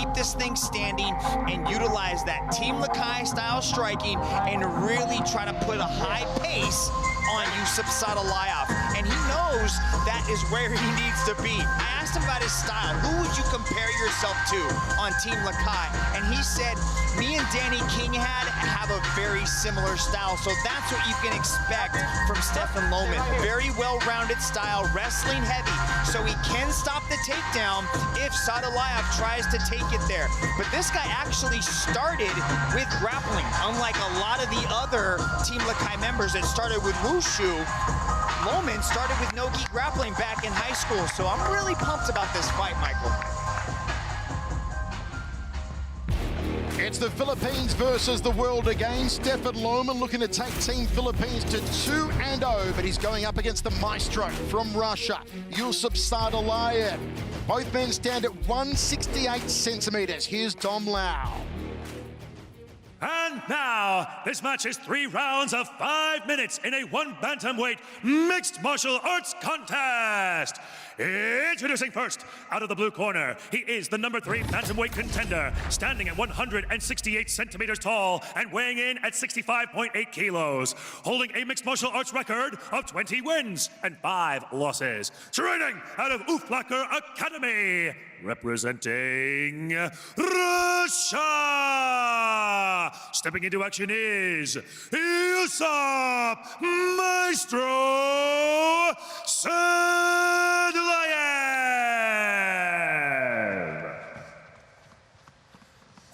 keep this thing standing and utilize that Team Lakay style striking and really try to put a high pace on Yusuf Sadulayev. And he knows that is where he needs to be. I asked him about his style. Who would you compare yourself to on Team Lakay? And he said, me and Danny Kinghad have a very similar style. So that's what you can expect from Stefan Loman. Very well-rounded style, wrestling heavy. So he can stop the takedown if Sadulayev tries to take it there. But this guy actually started with grappling, unlike a lot of the other Team Lakay members that started with Wushu. Loman started with no-gi grappling back in high school, so I'm really pumped about this fight, Michael. It's the Philippines versus the world again. Stefan Loman looking to take Team Philippines to 2-0, but he's going up against the maestro from Russia, Yusuf Sadulayev. Both men stand at 168 centimeters. Here's Dom Lau. And now, this match is 3 rounds of 5 minutes in a 1 bantamweight mixed martial arts contest. Introducing first, out of the blue corner, he is the number 3 bantamweight contender, standing at 168 centimeters tall and weighing in at 65.8 kilos, holding a mixed martial arts record of 20 wins and 5 losses. Training out of Uflaker Academy, representing Russia. Stepping into action is Yusuf Maestro Sadulayev.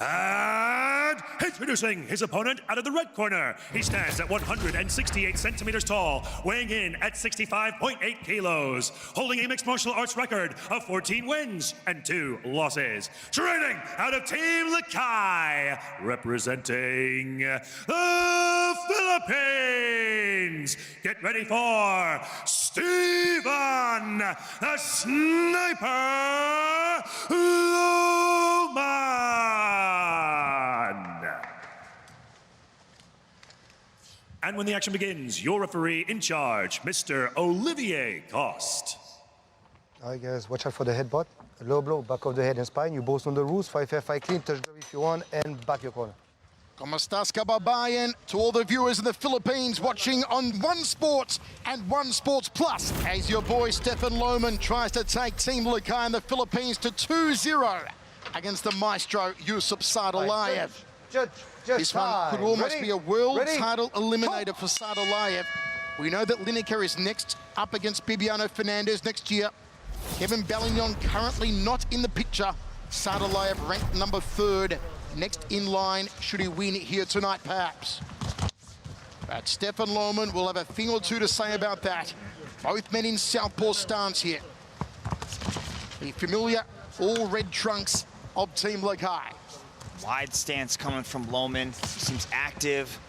And introducing his opponent out of the red corner. He stands at 168 centimeters tall, weighing in at 65.8 kilos, holding a mixed martial arts record of 14 wins and 2 losses. Training out of Team Lakay, representing the Philippines. Get ready for Stephen, the Sniper Loman. And when the action begins, your referee in charge, Mr. Olivier Coste. All right, guys, watch out for the headbutt. A low blow, back of the head and spine. You both on the rules. Fight fair, fight clean. Touch if you want, and back your corner. Como estas, kababayan? To all the viewers in the Philippines watching on One Sports and One Sports Plus, as your boy Stefan Loman tries to take Team Lakay in the Philippines to 2-0 against the maestro Yusuf Sadulayev. This one could almost be a world title eliminator for Sadulayev. We know that Lineker is next up against Bibiano Fernandez next year. Kevin Bellignon currently not in the picture. Sadulayev ranked number 3rd. Next in line, should he win here tonight, perhaps. But Stefan Loman will have a thing or two to say about that. Both men in southpaw stance here. The familiar all-red trunks of Team Lakay. Wide stance coming from Loman. He seems active,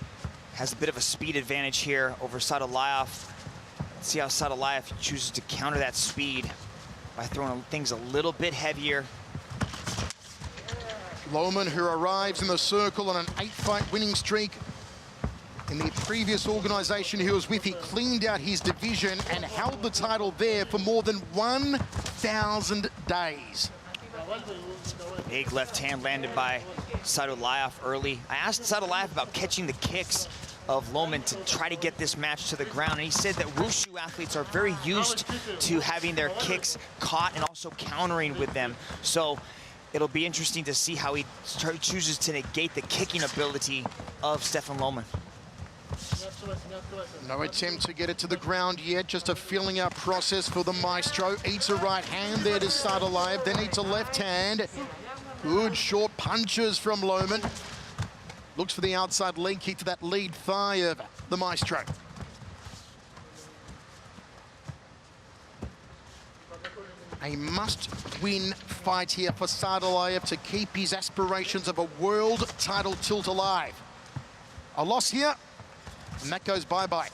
has a bit of a speed advantage here over Sadulayev. Let's see how Sadulayev chooses to counter that speed by throwing things a little bit heavier. Loman, who arrives in the circle on an 8-fight winning streak. In the previous organization he was with, he cleaned out his division and held the title there for more than 1,000 days. Big left hand landed by Sadulayev early. I asked Sadulayev about catching the kicks of Loman to try to get this match to the ground, and he said that Wushu athletes are very used to having their kicks caught and also countering with them. So it'll be interesting to see how he chooses to negate the kicking ability of Stefan Loman. No attempt to get it to the ground yet, just a feeling out process for the maestro. Eats a right hand there to Sadulayev, then eats a left hand. Good short punches from Loman. Looks for the outside leg kick to that lead thigh of the maestro. A must-win fight here for Sadulayev to keep his aspirations of a world title tilt alive. A loss here, and that goes bye-bye.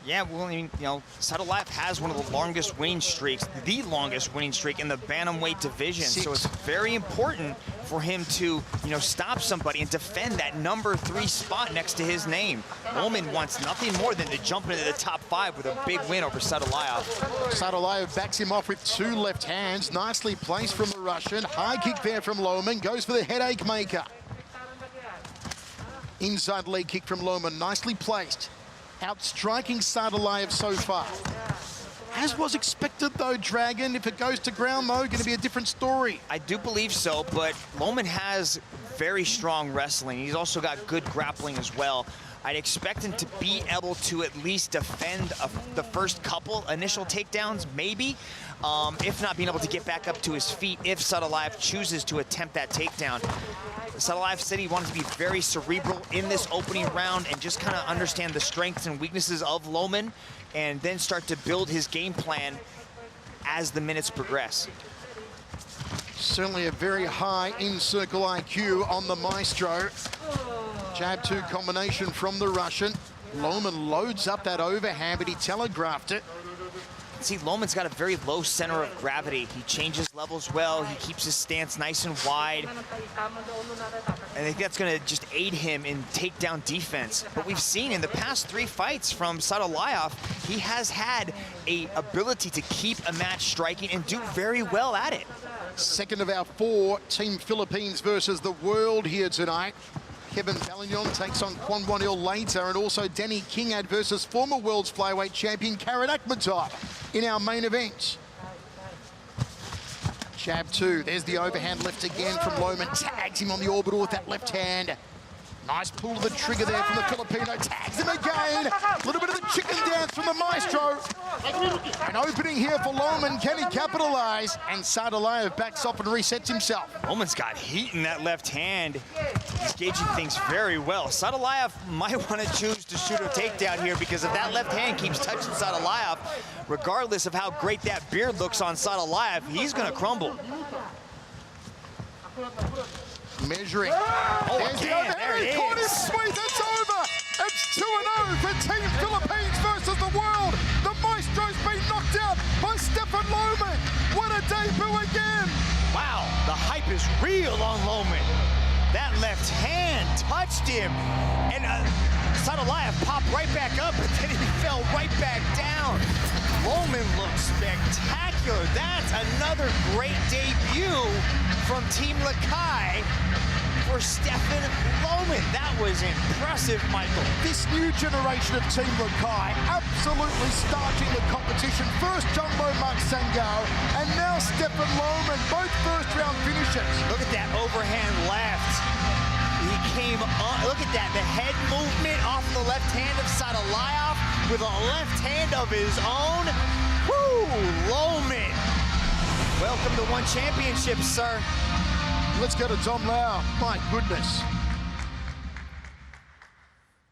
Yeah, well, I mean, Sadulayev has one of the longest winning streaks, the longest winning streak in the bantamweight division. So it's very important for him to, stop somebody and defend that #3 spot next to his name. Loman wants nothing more than to jump into the top 5 with a big win over Sadulayev. Sadulayev backs him off with 2 left hands. Nicely placed from the Russian. High kick there from Loman. Goes for the headache maker. Inside leg kick from Loman. Nicely placed. Outstriking Sadulayev so far. As was expected, though, Dragon. If it goes to ground, though, going to be a different story. I do believe so, but Loman has very strong wrestling. He's also got good grappling as well. I'd expect him to be able to at least defend the first couple initial takedowns, maybe. If not, being able to get back up to his feet if Sadulayev chooses to attempt that takedown. Sadulayev said he wanted to be very cerebral in this opening round and just kind of understand the strengths and weaknesses of Loman and then start to build his game plan as the minutes progress. Certainly a very high in-circle IQ on the Maestro. Jab 2 combination from the Russian. Loman loads up that overhand, but he telegraphed it. See, Loman's got a very low center of gravity. He changes levels well. He keeps his stance nice and wide. I think that's going to just aid him in takedown defense. But we've seen in the past 3 fights from Sadulayev, he has had a ability to keep a match striking and do very well at it. Second of our 4 Team Philippines versus the world here tonight. Kevin Ballignon takes on Kwon Won-il later, and also Danny Kingad versus former world's flyweight champion Karen Akhmatov in our main event. Jab 2, there's the overhand left again from Loman. Tags him on the orbital with that left hand. Nice pull of the trigger there from the Filipino. Tags him again. A little bit of the chicken dance from the Maestro. An opening here for Loman. Can he capitalize? And Sadulayev backs off and resets himself. Loman's got heat in that left hand. He's gauging things very well. Sadulayev might want to choose to shoot a takedown here because if that left hand keeps touching Sadulayev, regardless of how great that beard looks on Sadulayev, he's going to crumble. Measuring. Oh, there's the again, overhand. there it He caught him is. sweet. It's over. It's 2-0 for Team Philippines versus the world. The Maestro's been knocked out by Stefan Loman. What a debut again. Wow, the hype is real on Loman. That left hand touched him, and Sadulayev popped right back up, but then he fell right back down. Loman looks spectacular. That's another great debut from Team Lakay for Stefan Loman. That was impressive, Michael. This new generation of Team Lakay absolutely starting the competition. First Jumbo Mark Sangao, and now Stefan Loman, both first-round finishes. Look at that overhand left. He came on, look at that, the head movement off the left hand of Sadulayev with a left hand of his own. Woo, Loman. Welcome to One Championship, sir. Let's go to Tom Lau. My goodness.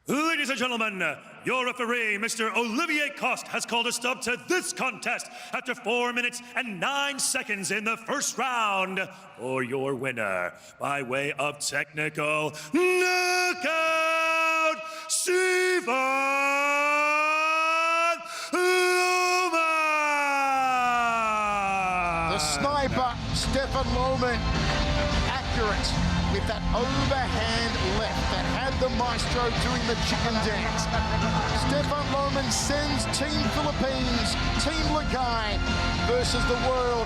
Ladies and gentlemen, your referee, Mr. Olivier Coste, has called a stop to this contest after 4 minutes and 9 seconds in the first round. For your winner, by way of technical knockout, Stefan Loman! The sniper, Stefan Loman, accurate with that overhand left that had the Maestro doing the chicken dance. Stefan Loman sends Team Philippines, Team Lakay versus the world.